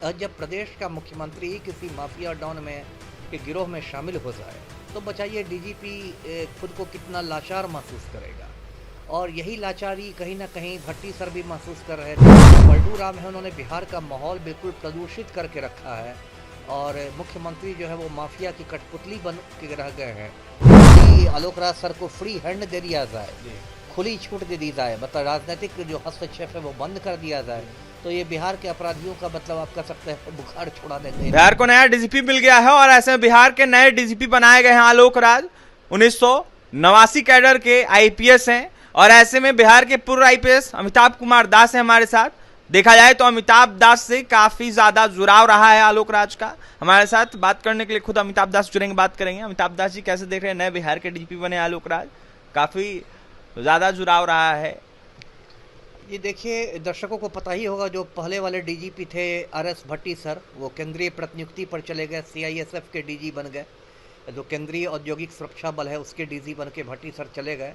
जब प्रदेश का मुख्यमंत्री ही किसी माफिया डॉन में के गिरोह में शामिल हो जाए तो बताइए डीजीपी खुद को कितना लाचार महसूस करेगा। और यही लाचारी कहीं ना कहीं भट्टी सर भी महसूस कर रहे थे। पलटू राम है, उन्होंने बिहार का माहौल बिल्कुल प्रदूषित करके रखा है और मुख्यमंत्री जो है वो माफिया की कठपुतली बन के रह गए हैं। कि आलोक राज सर को फ्री हैंड दे दिया जाए, खुली छूट दे दी जाए, मतलब राजनीतिक जो हस्तक्षेप है वो बंद कर दिया जाए, तो ये बिहार के अपराधियों का मतलब आप कह सकते हैं बुखार छुड़ा देंगे। बिहार को नया डीजीपी मिल गया है और ऐसे में बिहार के नए डीजीपी बनाए गए हैं आलोक राज। 1989 कैडर के आईपीएस हैं और ऐसे में बिहार के पूर्व आईपीएस अमिताभ कुमार दास हैं हमारे साथ। देखा जाए तो अमिताभ दास से काफी ज्यादा जुड़ाव रहा है आलोक राज का। हमारे साथ बात करने के लिए खुद अमिताभ दास जुड़ेंगे, बात करेंगे। अमिताभ दास जी, कैसे देख रहे हैं नए बिहार के डीजीपी बने आलोक राज? काफी ज्यादा जुड़ाव रहा है। ये देखिए, दर्शकों को पता ही होगा जो पहले वाले डीजीपी थे आरएस भट्टी सर, वो केंद्रीय प्रतिनियुक्ति पर चले गए, सीआईएसएफ के डीजी बन गए। जो केंद्रीय औद्योगिक सुरक्षा बल है उसके डीजी बन के भट्टी सर चले गए।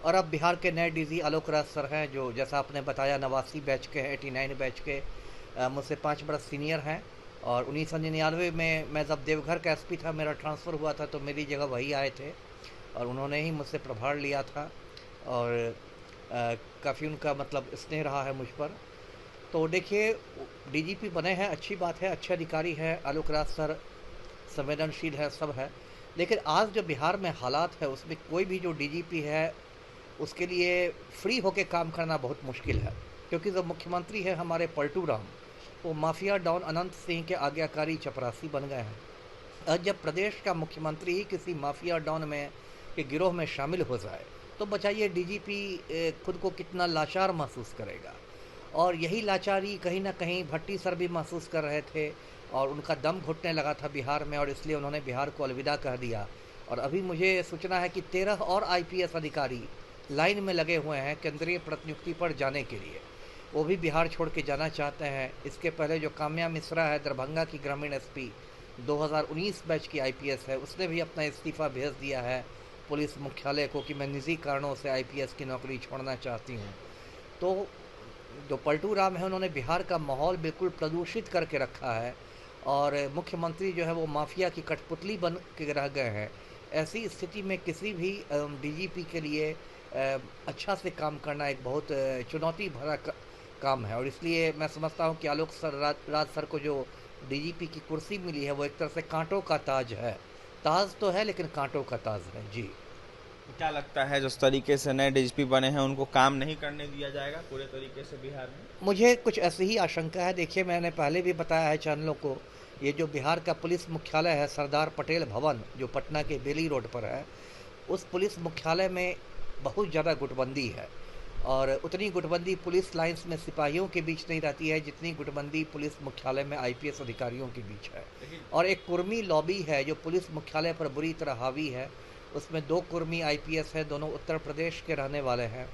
और अब बिहार के नए डीजी आलोक राज सर हैं, जो जैसा आपने बताया 89 बैच के हैं, 89 बैच के, मुझसे 5 बरस सीनियर हैं। और 1999 में मैं जब देवघर का एसपी था, मेरा ट्रांसफ़र हुआ था, तो मेरी जगह वही आए थे और उन्होंने ही मुझसे प्रभार लिया था और काफ़ी उनका मतलब स्नेह रहा है मुझ पर। तो देखिए, डीजीपी बने हैं, अच्छी बात है, अच्छे अधिकारी हैं आलोक राज सर, संवेदनशील है, सब है। लेकिन आज जो बिहार में हालात है उसमें कोई भी जो डीजीपी है उसके लिए फ्री होके काम करना बहुत मुश्किल है, क्योंकि जो मुख्यमंत्री है हमारे पलटू राम, वो माफिया डॉन अनंत सिंह के आज्ञाकारी चपरासी बन गए हैं। और जब प्रदेश का मुख्यमंत्री ही किसी माफिया डॉन में के गिरोह में शामिल हो जाए तो बताइए डीजीपी खुद को कितना लाचार महसूस करेगा। और यही लाचारी कहीं ना कहीं भट्टी सर भी महसूस कर रहे थे और उनका दम घुटने लगा था बिहार में, और इसलिए उन्होंने बिहार को अलविदा कह दिया। और अभी मुझे सूचना है कि 13 और आईपीएस अधिकारी लाइन में लगे हुए हैं केंद्रीय प्रतिनियुक्ति पर जाने के लिए। वो भी बिहार छोड़ के जाना चाहते हैं। इसके पहले जो काम्या मिश्रा है, दरभंगा की ग्रामीण एसपी, 2019 बैच की आईपीएस है, उसने भी अपना इस्तीफ़ा भेज दिया है पुलिस मुख्यालय को कि मैं निजी कारणों से आईपीएस की नौकरी छोड़ना चाहती हूँ। तो जो पलटू राम है, उन्होंने बिहार का माहौल बिल्कुल प्रदूषित करके रखा है और मुख्यमंत्री जो है वो माफिया की कठपुतली बन के रह गए हैं। ऐसी स्थिति में किसी भी डीजीपी के लिए अच्छा से काम करना एक बहुत चुनौती भरा काम है। और इसलिए मैं समझता हूँ कि आलोक सर राज सर को जो डीजीपी की कुर्सी मिली है वो एक तरह से कांटों का ताज है। ताज तो है लेकिन कांटों का ताज है। जी, क्या लगता है जिस तरीके से नए डीजीपी बने हैं उनको काम नहीं करने दिया जाएगा पूरे तरीके से बिहार में? मुझे कुछ ऐसी ही आशंका है। देखिए, मैंने पहले भी बताया है चैनलों को, ये जो बिहार का पुलिस मुख्यालय है सरदार पटेल भवन, जो पटना के बेली रोड पर है, उस पुलिस मुख्यालय में बहुत ज़्यादा गुटबंदी है। और उतनी गुटबंदी पुलिस लाइंस में सिपाहियों के बीच नहीं रहती है जितनी गुटबंदी पुलिस मुख्यालय में आईपीएस अधिकारियों के बीच है। और एक कुर्मी लॉबी है जो पुलिस मुख्यालय पर बुरी तरह हावी है। उसमें 2 कुर्मी आईपीएस है, दोनों उत्तर प्रदेश के रहने वाले हैं।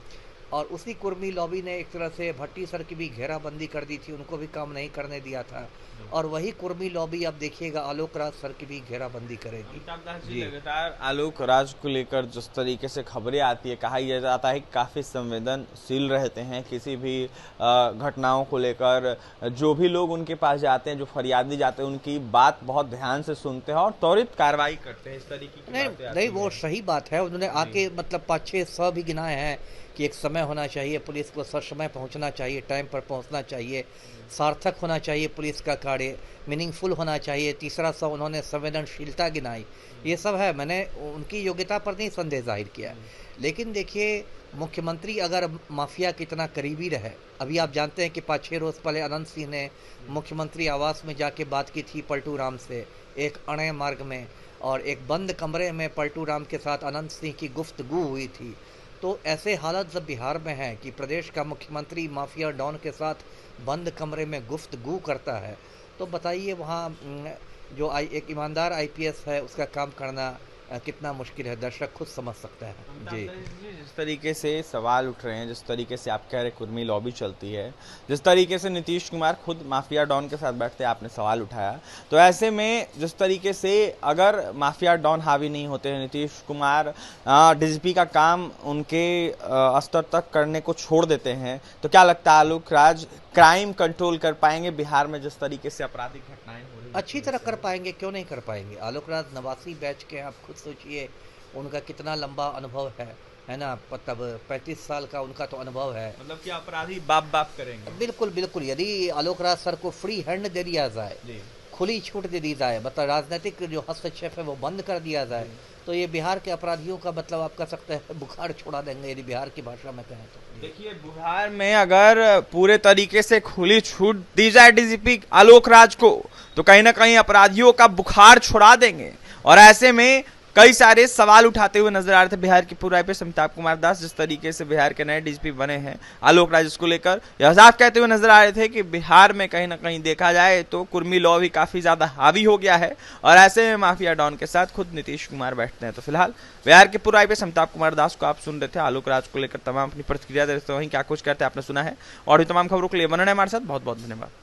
और उसी कुर्मी लॉबी ने एक तरह से भट्टी सर की भी घेराबंदी कर दी थी, उनको भी काम नहीं करने दिया था। और वही कुर्मी लॉबी अब देखिएगा आलोक राज सर की भी घेराबंदी करेगी। जी, लगातार आलोक राज को लेकर जिस तरीके से खबरें आती है, कहा यह जाता है कि काफी संवेदनशील रहते हैं किसी भी घटनाओं को लेकर। जो भी लोग उनके पास जाते हैं, जो फरियादी जाते हैं, उनकी बात बहुत ध्यान से सुनते हैं और त्वरित कार्रवाई करते हैं। इस तरीके की बातें आती नहीं, वो हैं। सही बात है। उन्होंने आके मतलब 5-6 100 भी गिनाए हैं कि एक समय होना चाहिए, पुलिस को समय पहुंचना चाहिए, टाइम पर पहुंचना चाहिए, सार्थक होना चाहिए पुलिस का कार्य, मीनिंगफुल होना चाहिए। तीसरा 100 उन्होंने संवेदनशीलता गिनाई। ये सब है, मैंने उनकी योग्यता पर नहीं संदेह जाहिर किया। लेकिन देखिए, मुख्यमंत्री अगर माफिया के इतना करीबी रहे, अभी आप जानते हैं कि 5-6 रोज़ पहले अनंत सिंह ने मुख्यमंत्री आवास में जाके बात की थी पलटू राम से, एक अणे मार्ग में, और एक बंद कमरे में पलटू राम के साथ अनंत सिंह की गुफ्तगू हुई थी। तो ऐसे हालत जब बिहार में है कि प्रदेश का मुख्यमंत्री माफिया डॉन के साथ बंद कमरे में गुफ्तगू करता है, तो बताइए वहाँ जो एक ईमानदार आईपीएस है उसका काम करना कितना मुश्किल है, दर्शक खुद समझ सकते हैं। जी, जिस तरीके से सवाल उठ रहे हैं, जिस तरीके से आप कह रहे कुर्मी लॉबी चलती है, जिस तरीके से नीतीश कुमार खुद माफिया डॉन के साथ बैठते हैं, आपने सवाल उठाया, तो ऐसे में जिस तरीके से अगर माफिया डॉन हावी नहीं होते हैं, नीतीश कुमार डीजीपी का काम उनके स्तर तक करने को छोड़ देते हैं, तो क्या लगता है आलोक राज क्राइम कंट्रोल कर पाएंगे बिहार में जिस तरीके से आपराधिक घटनाएं हो रही हैं? अच्छी तरह कर पाएंगे, क्यों नहीं कर पाएंगे। आलोक राज 89 बैच के, आप खुद सोचिए उनका कितना लंबा अनुभव है ना, मतलब 35 साल का उनका तो अनुभव है। मतलब कि अपराधी बाप बाप करेंगे। बिल्कुल बिल्कुल, यदि आलोक राज सर को फ्री हैंड दे दिया जाए, जी खुली छूट दे दी जाए, मतलब राजनीतिक जो हस्तक्षेप है वो बंद कर दिया जाए, तो ये बिहार के अपराधियों का मतलब आप कह सकते हैं बुखार छोड़ा देंगे, यदि बिहार की भाषा में कहें तो। देखिए बिहार में अगर पूरे तरीके से खुली छूट दी जाए डीजीपी आलोक राज को, तो कहीं ना कहीं अपराधियों का बुखार छुड़ा देंगे। और ऐसे में कई सारे सवाल उठाते हुए नजर आ रहे थे बिहार के पूर्व आईपीएस अमिताभ कुमार दास, जिस तरीके से बिहार के नए डीजीपी बने हैं आलोक राज, इसको लेकर यह साफ कहते हुए नजर आ रहे थे कि बिहार में कहीं ना कहीं देखा जाए तो कुर्मी लॉ भी काफी ज्यादा हावी हो गया है, और ऐसे में माफिया डॉन के साथ खुद नीतीश कुमार बैठते हैं। तो फिलहाल बिहार के पूर्व आईपीएस अमिताभ कुमार दास को आप सुन रहे थे, आलोक राज को लेकर तमाम अपनी प्रतिक्रिया दे रहे थे, वहीं क्या कुछ कहते हैं आपने सुना है। और भी तमाम खबरों के लिए बने हमारे साथ, बहुत बहुत धन्यवाद।